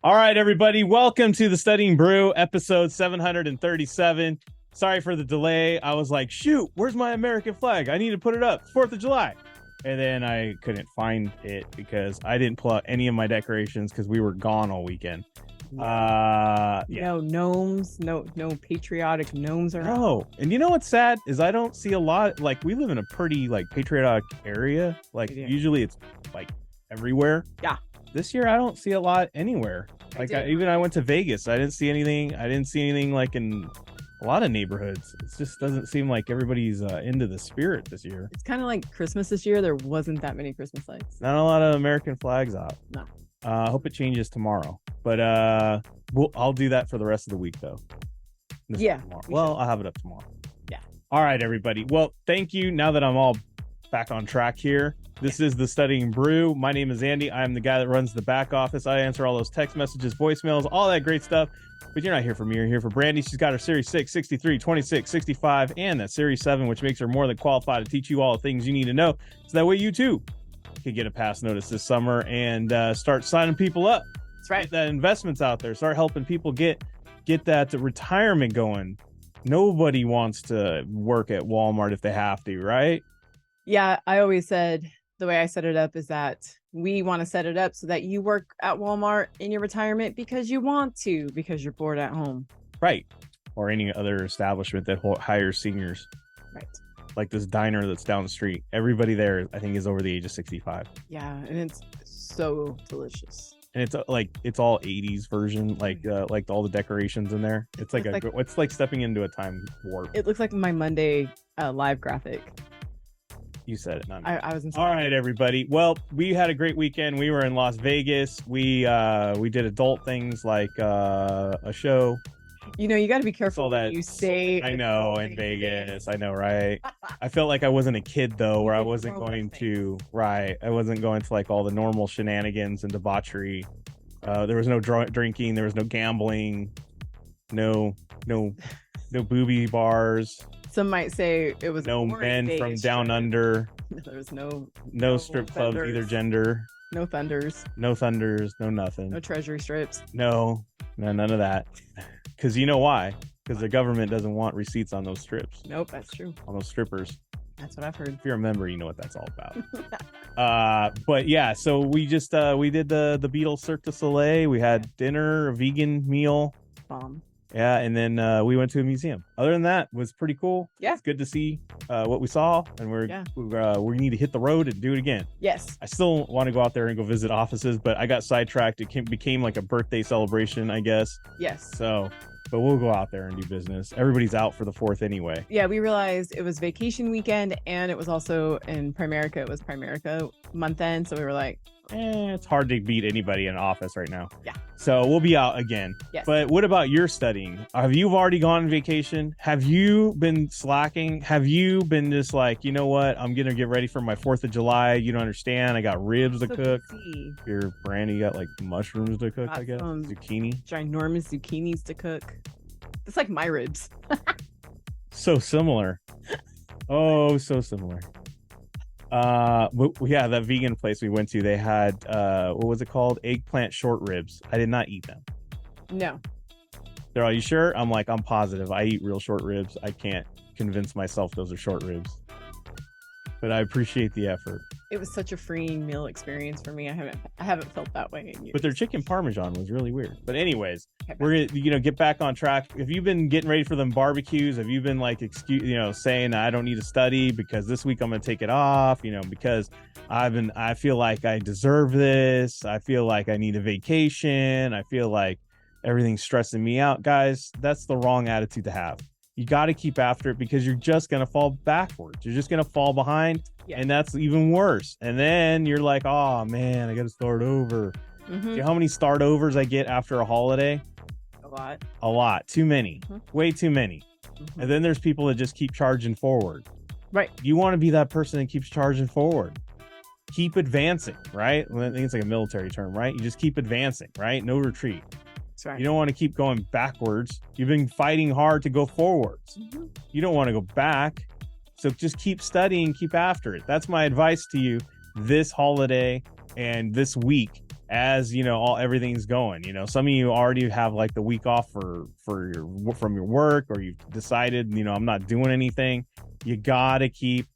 All right, everybody. Welcome to the Studying Brew, episode 737. Sorry for the delay. I was like, shoot, where's my American flag? I need to put it up. 4th of July. And then I couldn't find it because I didn't pull out any of my decorations because we were gone all weekend. No gnomes, no patriotic gnomes around. No. And you know what's sad is I don't see a lot. Like, we live in a pretty patriotic area. Like, usually it's like everywhere. Yeah. This year I don't see a lot anywhere. Like, I went to Vegas. I didn't see anything. Like in a lot of neighborhoods. It just doesn't seem like everybody's into the spirit this year. It's kind of like Christmas this year. There wasn't that many Christmas lights. Not a lot of American flags out. No. I hope it changes tomorrow. But I'll do that for the rest of the week, though. I'll have it up tomorrow. Yeah. All right, everybody. Well, thank you. Now that I'm all back on track here, this is the Studying Brew. My name is Andy. I'm the guy that runs the back office. I answer all those text messages, voicemails, all that great stuff. But you're not here for me. You're here for Brandy. She's got her Series 6, 63, 26, 65, and that Series 7, which makes her more than qualified to teach you all the things you need to know. So that way you, too, can get a pass notice this summer and start signing people up. That's right. Get that investments out there. Start helping people get that retirement going. Nobody wants to work at Walmart if they have to, right? Yeah, I always said the way I set it up is that we want to set it up so that you work at Walmart in your retirement because you want to, because you're bored at home. Right. Or any other establishment that hires seniors. Right. Like this diner that's down the street. Everybody there, I think, is over the age of 65. Yeah, and it's so delicious. And it's all 80s version, like all the decorations in there. It's like stepping into a time warp. It looks like my Monday live graphic. You said it, not me. I was inspired. All right, everybody. Well, we had a great weekend. We were in Las Vegas. We did adult things like a show. You know, you got to be careful that you say. I know, in Vegas. I know, right? I felt like I wasn't a kid though, where I wasn't going to like all the normal shenanigans and debauchery. There was no drinking. There was no gambling. No booby bars. Some might say it was no men from down under. There was no strip clubs, either gender. No thunders. No nothing. No treasury strips. No, none of that. Because you know why? Because the government doesn't want receipts on those strips. Nope, that's true. On those strippers. That's what I've heard. If you're a member, you know what that's all about. But yeah, so we just we did the Beatles Cirque du Soleil. We had dinner, a vegan meal. Bomb. Yeah, and then we went to a museum. Other than that, it was pretty cool. Yeah, it's good to see what we saw, and we need to hit the road and do it again. Yes, I still want to go out there and go visit offices, but I got sidetracked. It became like a birthday celebration, I guess. Yes. So, but we'll go out there and do business. Everybody's out for the 4th anyway. Yeah, we realized it was vacation weekend, and it was also in Primerica. It was Primerica month end, so we were like, it's hard to beat anybody in office right now. Yeah. So we'll be out again. Yes. But what about your studying? Have you already gone on vacation? Have you been slacking? Have you been just like, you know what? I'm going to get ready for my 4th of July. You don't understand. I got ribs to cook. Your Brandy got like mushrooms to cook, I guess. Zucchini. Ginormous zucchinis to cook. It's like my ribs. So similar. Oh, so similar. But yeah, that vegan place we went to, they had what was it called? Eggplant short ribs. I did not eat them. No. They're all, you sure? I'm like, I'm positive. I eat real short ribs. I can't convince myself those are short ribs. But I appreciate the effort. It was such a freeing meal experience for me. I haven't felt that way in years. But their chicken parmesan was really weird. But anyways, we're gonna get back on track. Have you been getting ready for them barbecues? Have you been like saying I don't need to study because this week I'm gonna take it off? Because I feel like I deserve this. I feel like I need a vacation. I feel like everything's stressing me out, guys. That's the wrong attitude to have. You got to keep after it because you're just going to fall backwards. You're just going to fall behind. Yeah. And that's even worse. And then you're like, oh man, I got to start over. Mm-hmm. Do you know how many start overs I get after a holiday? A lot. Too many. Mm-hmm. Way too many. Mm-hmm. And then there's people that just keep charging forward. Right. You want to be that person that keeps charging forward. Keep advancing, right? I think it's like a military term, right? You just keep advancing, right? No retreat. Right. You don't want to keep going backwards. You've been fighting hard to go forwards. Mm-hmm. You don't want to go back. So just keep studying, keep after it. That's my advice to you this holiday and this week. as everything's going. Some of you already have like the week off from your work, or you've decided I'm not doing anything. You gotta keep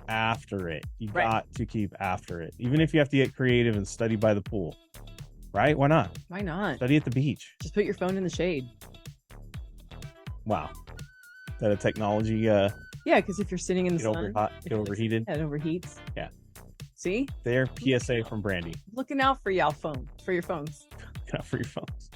after it. You got to keep after it, even if you have to get creative and study by the pool, right? Why not study at the beach? Just put your phone in the shade. Wow. Is that a technology yeah, because if you're sitting in the sun, get overheated. It overheats. Yeah. See? There, PSA from Brandy. Looking out for y'all for your phones. Looking out for your phones.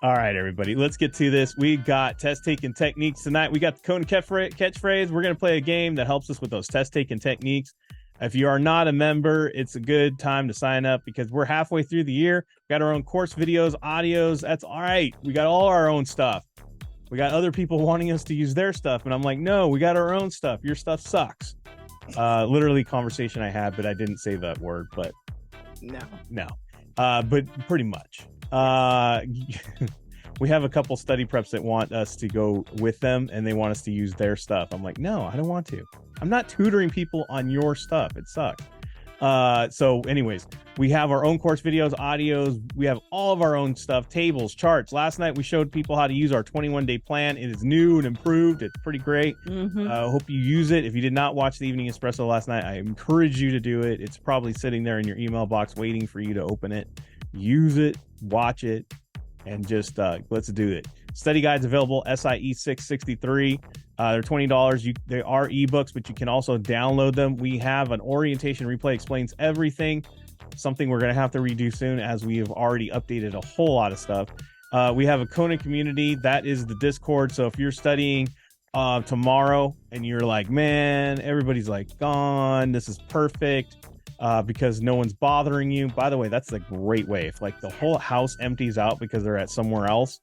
All right, everybody, let's get to this. We got test taking techniques tonight. We got the KonaCatchphrase. We're going to play a game that helps us with those test taking techniques. If you are not a member, it's a good time to sign up because we're halfway through the year. We got our own course videos, audios. That's all right. We got all our own stuff. We got other people wanting us to use their stuff. And I'm like, no, we got our own stuff. Your stuff sucks. Literally conversation I had, but I didn't say that word, but no. But pretty much. We have a couple study preps that want us to go with them and they want us to use their stuff. I'm like, no, I don't want to. I'm not tutoring people on your stuff. It sucks. So anyways, we have our own course videos, audios. We have all of our own stuff, tables, charts. Last night, we showed people how to use our 21-day plan. It is new and improved. It's pretty great. Hope you use it. If you did not watch the Evening Espresso last night, I encourage you to do it. It's probably sitting there in your email box waiting for you to open it. Use it, watch it, and just let's do it. Study guides available, SIE 663. They're $20. They are ebooks, but you can also download them. We have an orientation replay, explains everything. Something we're going to have to redo soon, as we have already updated a whole lot of stuff. We have a Kona community. That is the Discord. So if you're studying tomorrow and you're like, man, everybody's like gone, this is perfect. Because no one's bothering you. By the way, that's a great way. If like the whole house empties out because they're at somewhere else,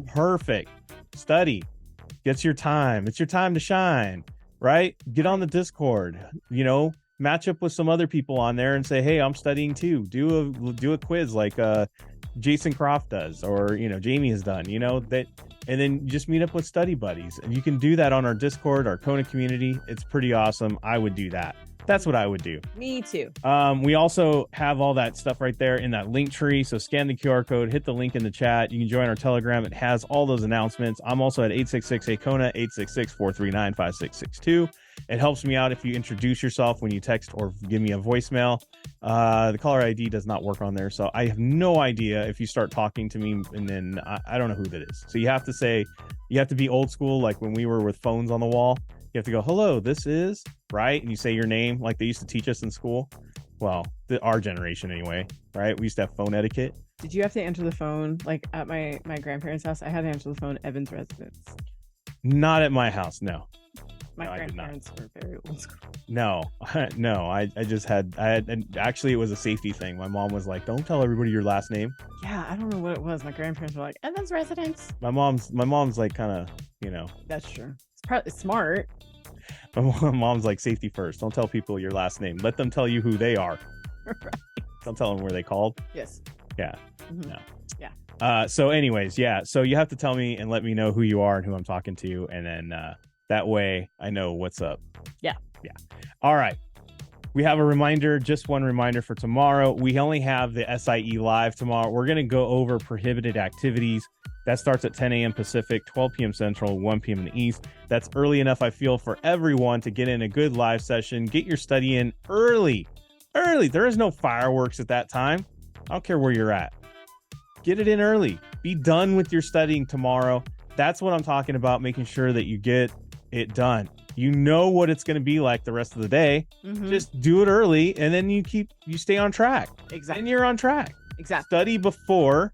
perfect. Study. It's your time. It's your time to shine, right? Get on the Discord, match up with some other people on there and say, hey, I'm studying too. Do a quiz like Jason Croft does, or Jamie has done, that, and then just meet up with study buddies. And you can do that on our Discord, our Kona community. It's pretty awesome. I would do that. That's what I would do. Me too. We also have all that stuff right there in that link tree. So scan the QR code, hit the link in the chat. You can join our Telegram. It has all those announcements. I'm also at 866-HEY-KONA, 866-439-5662. It helps me out if you introduce yourself when you text or give me a voicemail. The caller ID does not work on there, so I have no idea if you start talking to me and then I don't know who that is. So you have to be old school, like when we were with phones on the wall. You have to go, hello, this is, right? And you say your name like they used to teach us in school. Well, our generation anyway, right? We used to have phone etiquette. Did you have to answer the phone? Like at my grandparents' house, I had to answer the phone, Evan's residence. Not at my house, no. My grandparents were very old school. No, I had, and actually it was a safety thing. My mom was like, don't tell everybody your last name. Yeah, I don't know what it was. My grandparents were like, Evan's residence. My mom's like kind of, That's true. It's probably smart. My mom's like, safety first. Don't tell people your last name. Let them tell you who they are. Right. Don't tell them where they called. Yes. Yeah. Mm-hmm. No. Yeah. So anyways, yeah. So you have to tell me and let me know who you are and who I'm talking to. And then that way I know what's up. Yeah. Yeah. All right. We have a reminder, just one reminder for tomorrow. We only have the SIE live tomorrow. We're going to go over prohibited activities. That starts at 10 a.m. Pacific, 12 p.m. Central, 1 p.m. in the East. That's early enough, I feel, for everyone to get in a good live session. Get your study in early. There is no fireworks at that time. I don't care where you're at. Get it in early. Be done with your studying tomorrow. That's what I'm talking about, making sure that you get it done. You know what it's going to be like the rest of the day. Mm-hmm. Just do it early, and then you stay on track. Exactly. And you're on track. Exactly. Study before,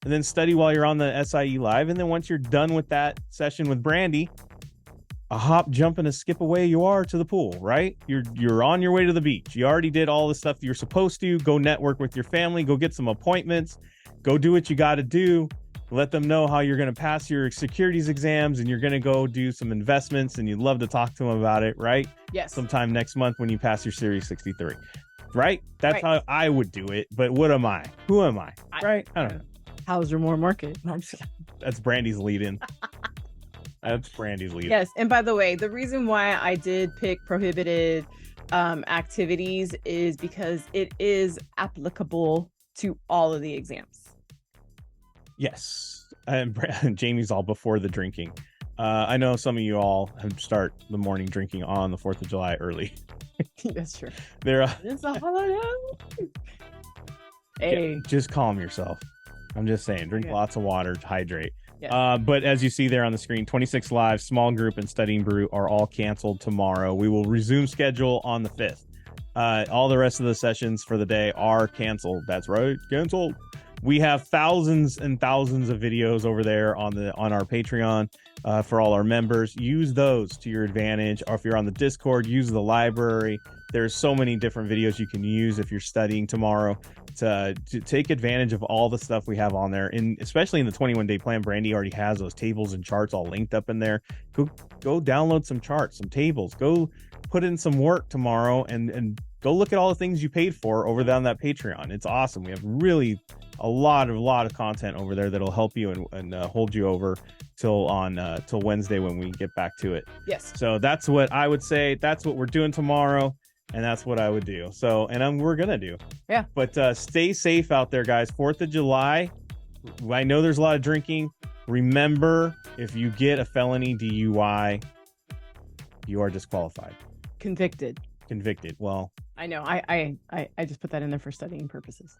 and then study while you're on the SIE live. And then once you're done with that session with Brandy, a hop, jump, and a skip away you are to the pool, right? You're on your way to the beach. You already did all the stuff you're supposed to. Go network with your family. Go get some appointments. Go do what you got to do. Let them know how you're going to pass your securities exams, and you're going to go do some investments, and you'd love to talk to them about it, right? Yes. Sometime next month when you pass your Series 63, right? That's how I would do it. But what am I? Who am I? Right? I don't know. How's your more market? That's Brandy's lead-in. That's Brandy's lead-in. Yes. And by the way, the reason why I did pick prohibited activities is because it is applicable to all of the exams. Yes. And Jamie's all before the drinking. I know some of you all start the morning drinking on the 4th of July early. That's true. It's a holiday. Hey, just calm yourself. I'm just saying, drink lots of water, hydrate. Yes. But as you see there on the screen, 26 Live, Small Group, and Studying Brew are all canceled tomorrow. We will resume schedule on the 5th. All the rest of the sessions for the day are canceled. That's right, canceled. We have thousands and thousands of videos over there on our Patreon for all our members. Use those to your advantage. Or if you're on the Discord, use the library. There's so many different videos you can use if you're studying tomorrow to take advantage of all the stuff we have on there. And especially in the 21-day plan, Brandy already has those tables and charts all linked up in there. Go download some charts, some tables. Go put in some work tomorrow and go look at all the things you paid for over there on that Patreon. It's awesome. We have really a lot of content over there that'll help you and hold you over till Wednesday when we get back to it. Yes. So that's what I would say. That's what we're doing tomorrow, and that's what I would do. So, we're gonna do. Yeah. But stay safe out there, guys. 4th of July. I know there's a lot of drinking. Remember, if you get a felony DUI, you are disqualified. Convicted. Well, I know. I just put that in there for studying purposes.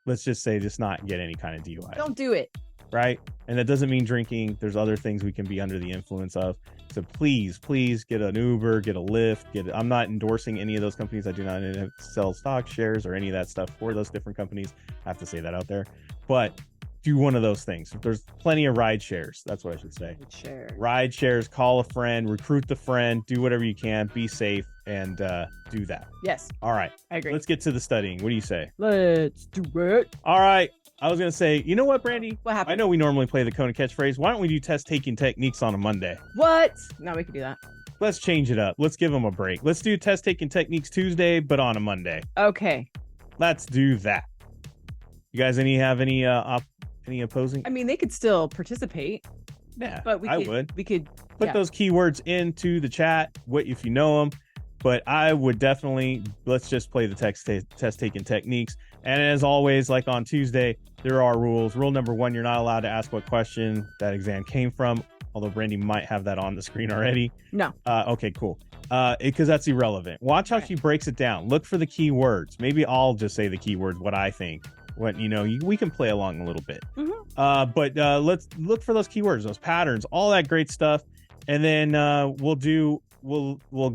Let's just say just not get any kind of DUI. Don't do it. Right? And that doesn't mean drinking. There's other things we can be under the influence of. So please get an Uber, get a Lyft, I'm not endorsing any of those companies. I do not sell stock shares or any of that stuff for those different companies. I have to say that out there. But do one of those things. There's plenty of ride shares. That's what I should say. Ride shares, call a friend, recruit the friend, do whatever you can, be safe, and do that. Yes. All right. I agree. Let's get to the studying. What do you say? Let's do it. All right. I was going to say, you know what, Brandy? What happened? I know we normally play the Kona catchphrase. Why don't we do test-taking techniques on a Monday? What? No, we can do that. Let's change it up. Let's give them a break. Let's do test-taking techniques Tuesday, but on a Monday. Okay. Let's do that. You guys have any opposing? I mean, they could still participate. Yeah, but I would. We could put those keywords into the chat. What if you know them? But I would definitely, let's just play the test-taking techniques. And as always, like on Tuesday, there are rules. Rule number 1, you're not allowed to ask what question that exam came from, although Brandy might have that on the screen already. No. Okay, cool. Because that's irrelevant. Watch how she breaks it down. Look for the keywords. Maybe I'll just say the keywords, what I think. We can play along a little bit. Mm-hmm. But let's look for those keywords, those patterns, all that great stuff. And then we'll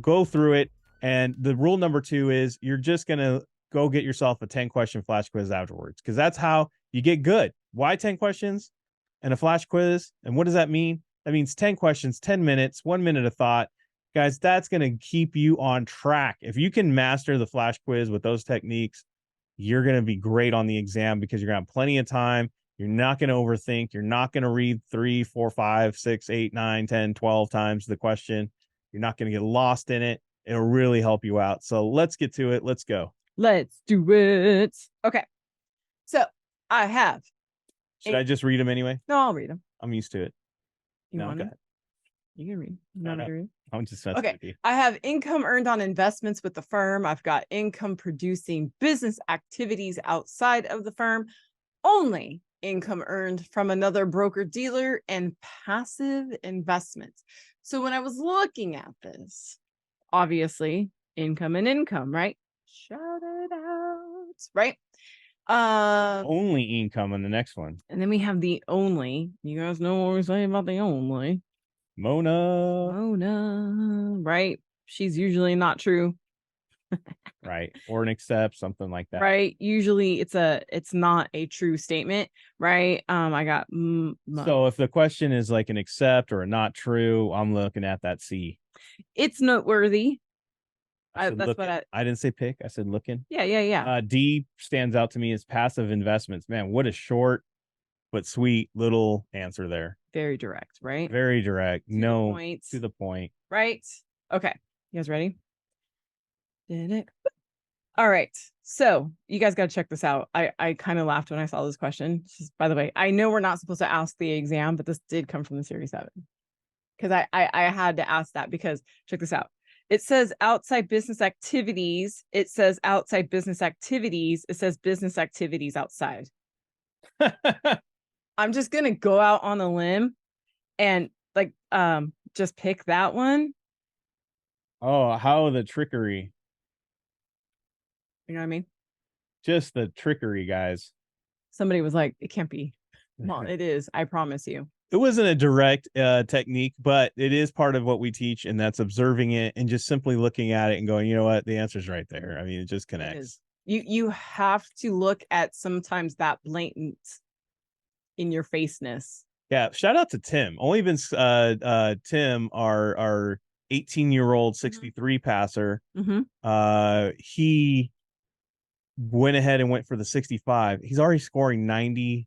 go through it. And the rule number 2 is you're just going to go get yourself a 10-question flash quiz afterwards, because that's how you get good. Why 10 questions and a flash quiz? And what does that mean? That means 10 questions, 10 minutes, 1 minute of thought. Guys, that's going to keep you on track. If you can master the flash quiz with those techniques, you're going to be great on the exam because you're going to have plenty of time. You're not going to overthink. You're not going to read 3, 4, 5, 6, 8, 9, 10, 12 times the question. You're not going to get lost in it. It'll really help you out. So let's get to it. Let's go. Let's do it. Okay. So I have. Should I just read them anyway? No, I'll read them. I'm used to it. You want to? You can read. You want me to read? I'm just okay. With you. I have income earned on investments with the firm. I've got income producing business activities outside of the firm. Only income earned from another broker dealer and passive investments. So when I was looking at this, obviously income and income, right? Shout it out, right? Only income on the next one. And then we have the only. You guys know what we say about the only. Mona, right? She's usually not true. Right. Or an except, something like that. Right. Usually it's not a true statement, right? I got so if the question is like an except or a not true, I'm looking at that C. It's noteworthy. That's what I didn't say pick. I said looking. Yeah. D stands out to me as passive investments. Man, what a short but sweet little answer there. Very direct, right? Very direct. To the point. Right. Okay. You guys ready? Did it? All right. So you guys got to check this out. I kind of laughed when I saw this question. Just, by the way, I know we're not supposed to ask the exam, but this did come from the Series 7. Because I had to ask that because check this out. It says outside business activities. It says outside business activities. It says business activities outside. I'm just going to go out on a limb and like just pick that one. Oh, how the trickery. You know what I mean? Just the trickery, guys. Somebody was like, it can't be. Well, it is. I promise you. It wasn't a direct technique, but it is part of what we teach, and that's observing it and just simply looking at it and going, you know what, the answer's right there. I mean, it just connects. You have to look at sometimes that blatant in your faceness. Yeah, shout out to Tim. Only been Tim, our 18-year-old 63 passer. He went ahead and went for the 65. He's already scoring 90%,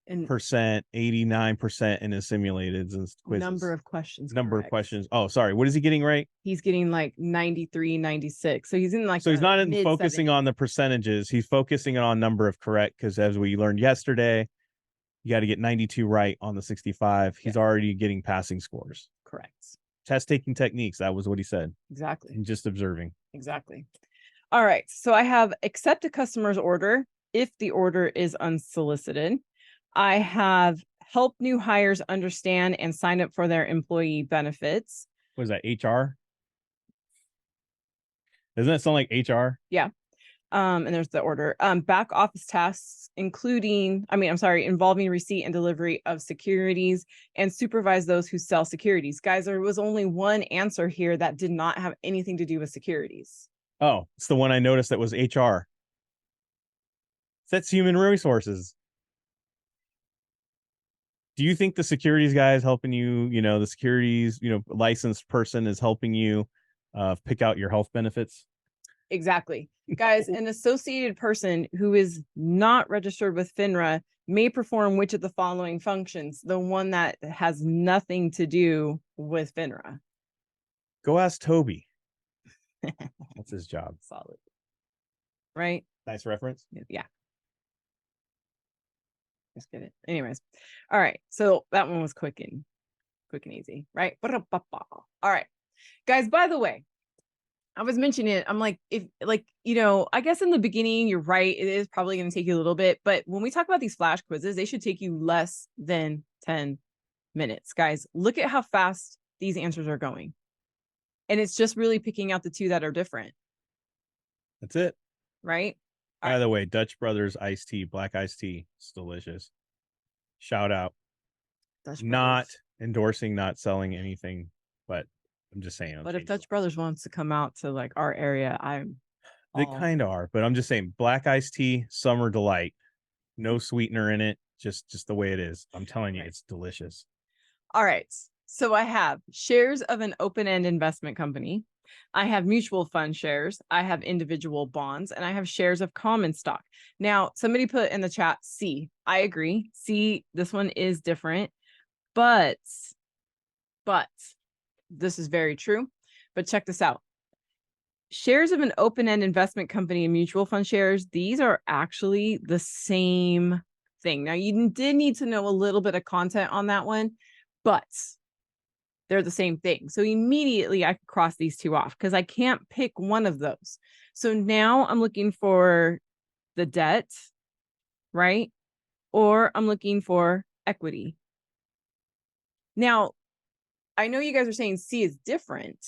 89% in his simulated quizzes. Number of questions. Oh, sorry. What is he getting right? He's getting like 93, 96. So he's in like, so he's not focusing on the percentages. He's focusing on number of correct, because as we learned yesterday, you got to get 92 right on the 65. He's already getting passing scores. Correct. Test taking techniques. That was what he said. Exactly. And just observing. Exactly. All right. So I have accept a customer's order if the order is unsolicited. I have help new hires understand and sign up for their employee benefits. What is that, HR? Doesn't that sound like HR? Yeah. And there's the order. Back office tasks, involving receipt and delivery of securities, and supervise those who sell securities. Guys, there was only one answer here that did not have anything to do with securities. Oh, it's the one I noticed that was HR. That's human resources. Do you think the securities guy is helping you, the securities, licensed person is helping you pick out your health benefits? Exactly. Guys, an associated person who is not registered with FINRA may perform which of the following functions? The one that has nothing to do with FINRA. Go ask Toby. That's his job. Solid. Right? Nice reference. Yeah. Just get it. Anyways. All right. So that one was quick and easy, right? All right. Guys, by the way, I was mentioning it. I'm like, I guess in the beginning, you're right. It is probably going to take you a little bit. But when we talk about these flash quizzes, they should take you less than 10 minutes. Guys, look at how fast these answers are going. And it's just really picking out the two that are different. That's it. Right? By the way, Dutch Brothers iced tea, black iced tea. It's delicious. Shout out. Dutch not endorsing, not selling anything, but I'm just saying. But if Dutch Brothers wants to come out to like our area, they kind of are, but I'm just saying black iced tea, summer delight. No sweetener in it, just the way it is. I'm telling you, it's delicious. All right. So I have shares of an open-end investment company. I have mutual fund shares. I have individual bonds, and I have shares of common stock. Now, somebody put in the chat C. I agree. C, this one is different, but this is very true. But check this out. Shares of an open-end investment company and mutual fund shares, these are actually the same thing. Now, you did need to know a little bit of content on that one, but they're the same thing. So immediately I could cross these two off because I can't pick one of those. So now I'm looking for the debt, right? Or I'm looking for equity. Now, I know you guys are saying C is different,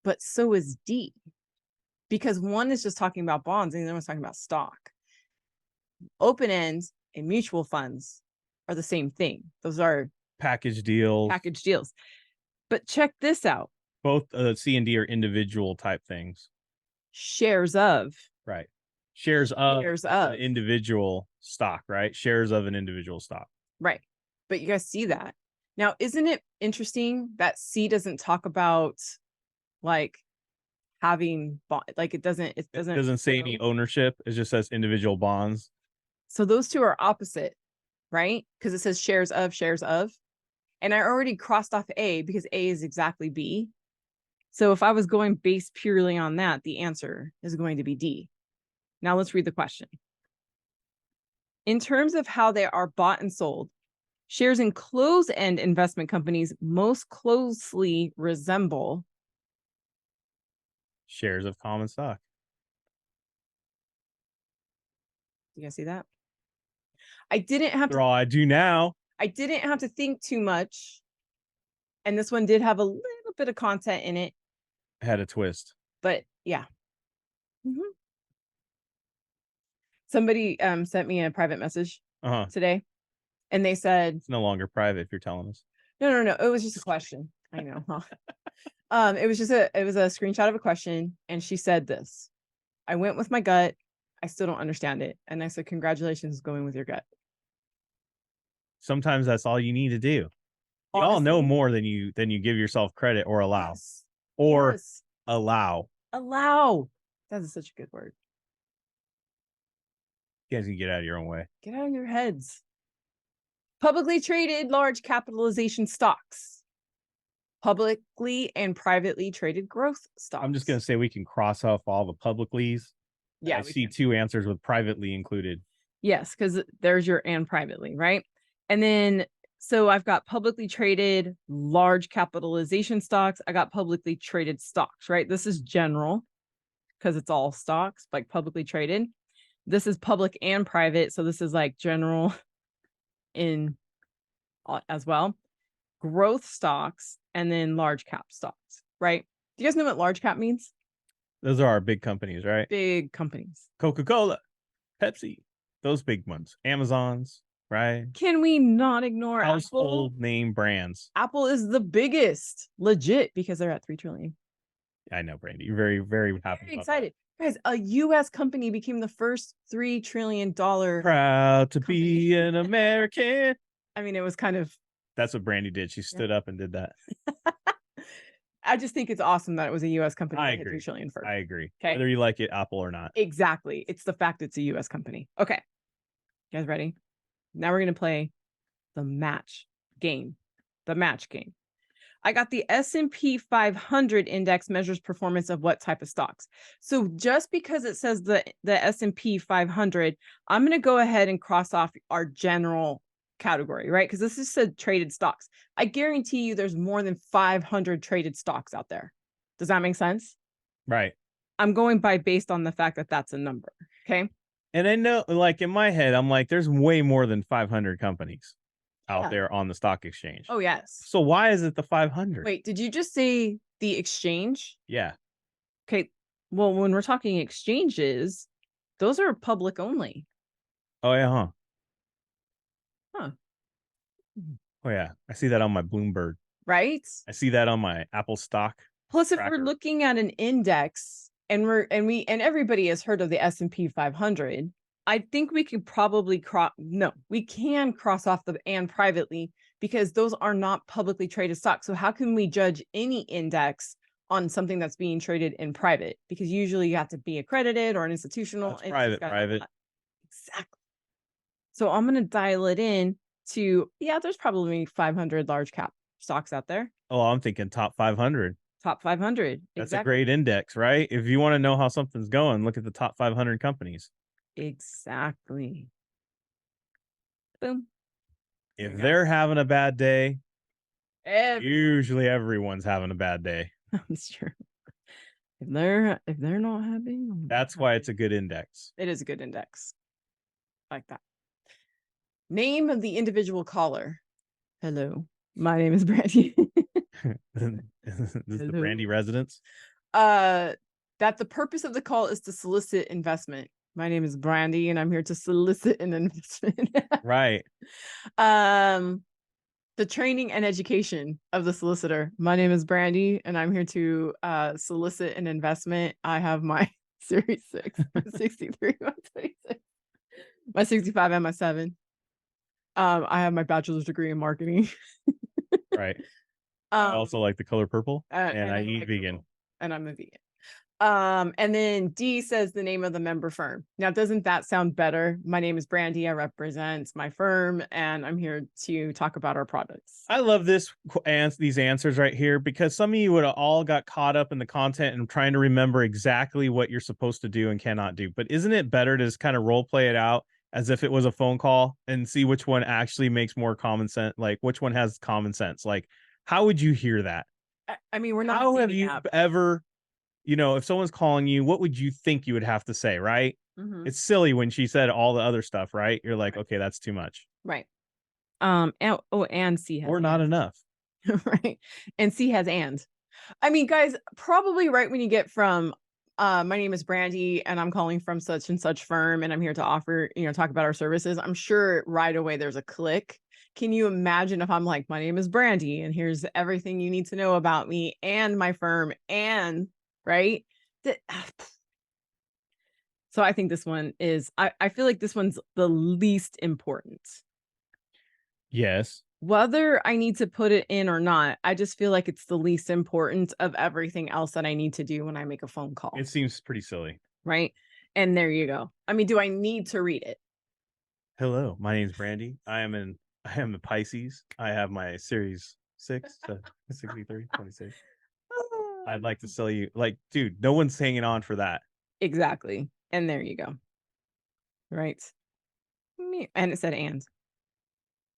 but so is D, because one is just talking about bonds and the other one's talking about stock. Open ends and mutual funds are the same thing. Those are package deals. But check this out. Both C and D are individual type things. Shares of. Right. Shares of an individual stock, right? Shares of an individual stock. Right. But you guys see that. Now, isn't it interesting that C doesn't talk about like having like it doesn't say any ownership. It just says individual bonds. So those two are opposite, right? Because it says shares of. And I already crossed off A because A is exactly B. So if I was going based purely on that, the answer is going to be D. Now let's read the question. In terms of how they are bought and sold, shares in closed-end investment companies most closely resemble shares of common stock. You guys see that? I didn't have They're all I do now. I didn't have to think too much. And this one did have a little bit of content in it. Had a twist. But yeah. Somebody sent me a private message today, and they said it's no longer private if you're telling us. No. It was just a question. I know. Huh? It was a screenshot of a question, and she said this. I went with my gut. I still don't understand it. And I said, congratulations, going with your gut. Sometimes that's all you need to do. You all know more than you give yourself credit or allow. Yes. Or yes. allow. Allow. That is such a good word. You guys can get out of your own way. Get out of your heads. Publicly traded large capitalization stocks. Publicly and privately traded growth stocks. I'm just going to say we can cross off all the publicly's. Yeah. I see two answers with privately included. Yes, because there's your and privately, right? And then, so I've got publicly traded large capitalization stocks. I got publicly traded stocks, right? This is general because it's all stocks, like publicly traded. This is public and private. So this is like general in as well. Growth stocks and then large cap stocks, right? Do you guys know what large cap means? Those are our big companies, right? Big companies. Coca-Cola, Pepsi, those big ones. Amazons, right? Can we not ignore household Apple? Name brands? Apple is the biggest, legit, because they're at 3 trillion. I know, Brandy. You're very, very happy. Very excited. Guys, a U.S. company became the first $3 trillion. Proud to be an American. I mean, it was kind of. That's what Brandy did. She stood up and did that. I just think it's awesome that it was a U.S. company. I that agree. Hit $3 trillion first. I agree. Okay. Whether you like it, Apple or not. Exactly. It's the fact it's a U.S. company. Okay. You guys ready? Now we're going to play the match game. The match game. I got the S&P 500 index measures performance of what type of stocks. So just because it says the S&P 500, I'm going to go ahead and cross off our general category, right? Because this is said traded stocks. I guarantee you there's more than 500 traded stocks out there. Does that make sense? Right. I'm going by based on the fact that that's a number. Okay. And I know, like in my head, I'm like, there's way more than 500 companies out there on the stock exchange. Oh, yes. So why is it the 500? Wait, did you just say the exchange? Yeah. Okay. Well, when we're talking exchanges, those are public only. Oh, yeah. Huh. Oh, yeah. I see that on my Bloomberg. Right. I see that on my Apple stock. Plus, if we're looking at an index and everybody has heard of the S&P 500, I think we could probably we can cross off the and privately because those are not publicly traded stocks. So how can we judge any index on something that's being traded in private? Because usually you have to be accredited or an institutional. That's private. Exactly. So I'm going to dial it in to, there's probably 500 large cap stocks out there. Oh, I'm thinking top 500. Top 500. That's exactly. A great index, right? If you want to know how something's going, look at the top 500 companies. Exactly. Boom. If they're having a bad day, usually everyone's having a bad day. That's true. If they're not happy, that's why it's a good index. It is a good index. Like that. Name of the individual caller. Hello, my name is Brandy. This is the Brandy residence. That the purpose of the call is to solicit investment. My name is Brandy, and I'm here to solicit an investment. Right. The training and education of the solicitor. My name is Brandy, and I'm here to solicit an investment. I have my Series 6, 63, 126, my 65, and my 7. I have my bachelor's degree in marketing. Right. I also like the color purple, and I eat vegan. Purple, and I'm a vegan. And then D says the name of the member firm. Now, doesn't that sound better? My name is Brandy. I represent my firm, and I'm here to talk about our products. I love these answers right here because some of you would have all got caught up in the content and trying to remember exactly what you're supposed to do and cannot do. But isn't it better to just kind of role play it out as if it was a phone call and see which one actually makes more common sense? Like which one has common sense? Like, how would you hear that? I mean, we're not. How have you ever if someone's calling you, what would you think you would have to say, right? Mhm. It's silly when she said all the other stuff, right? You're like, okay, that's too much. Right. And C has Or not enough. right. And C has and. I mean, guys, probably right when you get from my name is Brandy and I'm calling from such and such firm and I'm here to offer, talk about our services. I'm sure right away there's a click. Can you imagine if I'm like, my name is Brandy and here's everything you need to know about me and my firm and right? So I think this one is, I feel like this one's the least important. Yes. Whether I need to put it in or not, I just feel like it's the least important of everything else that I need to do when I make a phone call. It seems pretty silly. Right. And there you go. I mean, do I need to read it? Hello, my name's Brandy. I am a Pisces. I have my series 6 to 63, 26. I'd like to sell you, like, dude, no one's hanging on for that. Exactly. And there you go. Right. And it said and.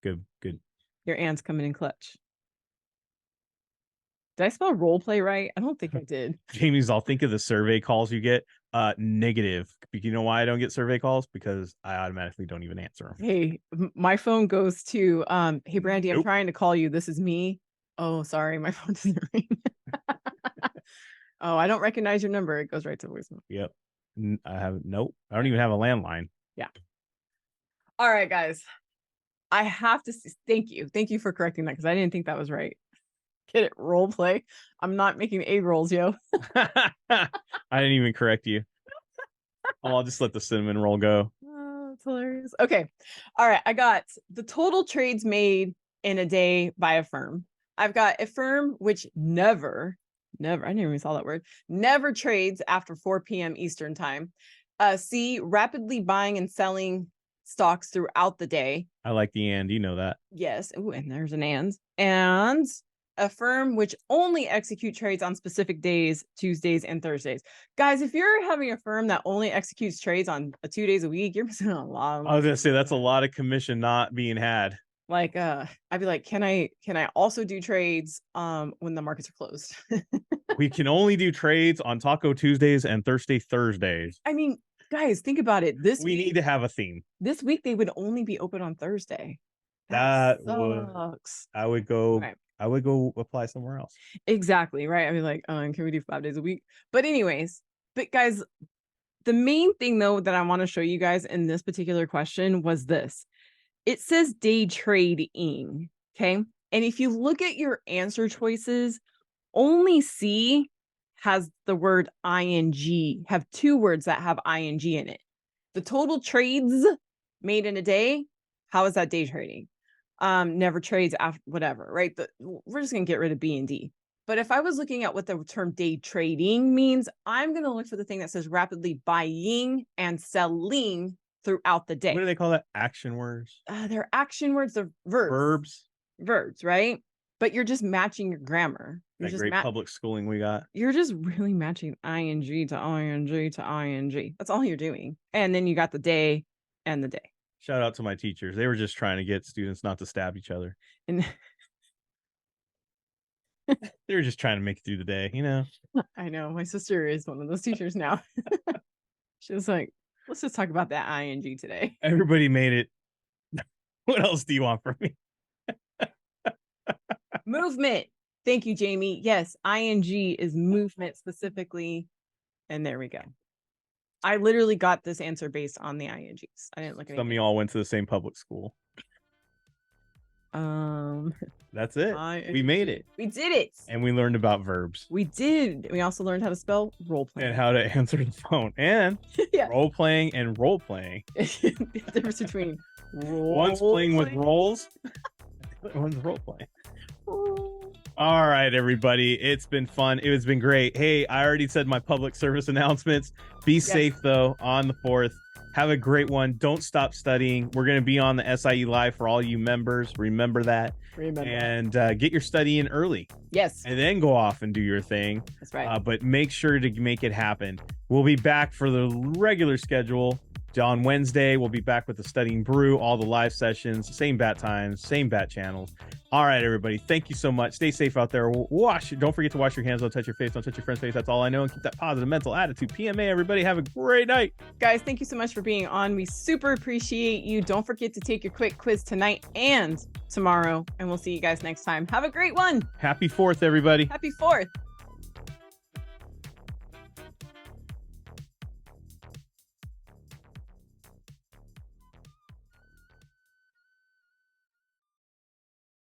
Good. Your and's coming in clutch. Did I spell role play right? I don't think I did. Jamie's all, think of the survey calls you get. Negative. You know why I don't get survey calls? Because I automatically don't even answer them. Hey, my phone goes to hey Brandy, I'm Nope. trying to call you. This is me. Oh, sorry, my phone doesn't ring. Oh, I don't recognize your number. It goes right to voicemail. Yep. I don't even have a landline. Yeah. All right, guys. I have to thank you. Thank you for correcting that because I didn't think that was right. Get it? Role play. I'm not making egg rolls, yo. I didn't even correct you. I'll just let the cinnamon roll go. Oh, that's hilarious. Okay. All right. I got the total trades made in a day by a firm. I've got a firm which never, I never even saw that word, never trades after 4 p.m. Eastern time. C, rapidly buying and selling stocks throughout the day. I like the and, you know that. Yes. Ooh, and there's an and. And a firm which only execute trades on specific days, Tuesdays and Thursdays. Guys, if you're having a firm that only executes trades on 2 days a week, you're missing a lot. I was gonna say that's a lot of commission not being had. Like I'd be like, can I also do trades when the markets are closed? We can only do trades on Taco Tuesdays and Thursdays. I mean, guys, think about it. We need to have a theme. This week they would only be open on Thursday. That sucks. I would go. Right. I would go apply somewhere else. Exactly. Right. I mean, like, can we do 5 days a week? But anyways, guys, the main thing though that I want to show you guys in this particular question was this. It says day trading. Okay. And if you look at your answer choices, only C has the word ing, have 2 words that have ing in it. The total trades made in a day, how is that day trading? Never trades after whatever, right? We're just gonna get rid of B and D. But if I was looking at what the term day trading means, I'm gonna look for the thing that says rapidly buying and selling throughout the day. What do they call that? Action words? They're action words, they're verbs. Verbs, right? But you're just matching your grammar. You're that just great public schooling we got. You're just really matching ing to ing to ing. That's all you're doing. And then you got the day and the day. Shout out to my teachers. They were just trying to get students not to stab each other. And they were just trying to make it through the day, you know? I know. My sister is one of those teachers now. She was like, let's just talk about that ing today. Everybody made it. What else do you want from me? Movement. Thank you, Jamie. Yes, ing is movement specifically. And there we go. I literally got this answer based on the INGs. I didn't look at Some of y'all went to the same public school. That's it. We made it. We did it. And we learned about verbs. We did. We also learned how to spell role playing. And how to answer the phone. And role playing and role playing. The difference between one's playing with roles, one's role playing. All right, everybody. It's been fun. It's been great. Hey, I already said my public service announcements. Be safe, though, on the 4th. Have a great one. Don't stop studying. We're going to be on the SIE Live for all you members. Remember that. And get your study in early. Yes. And then go off and do your thing. That's right. But make sure to make it happen. We'll be back for the regular schedule On Wednesday, we'll be back with the Studying Brew, all the live sessions, same bat times, same bat channels. All right, everybody. Thank you so much. Stay safe out there. Don't forget to wash your hands. Don't touch your face. Don't touch your friend's face. That's all I know. And keep that positive mental attitude. PMA, everybody. Have a great night. Guys, thank you so much for being on. We super appreciate you. Don't forget to take your quick quiz tonight and tomorrow. And we'll see you guys next time. Have a great one. Happy 4th, everybody. Happy 4th.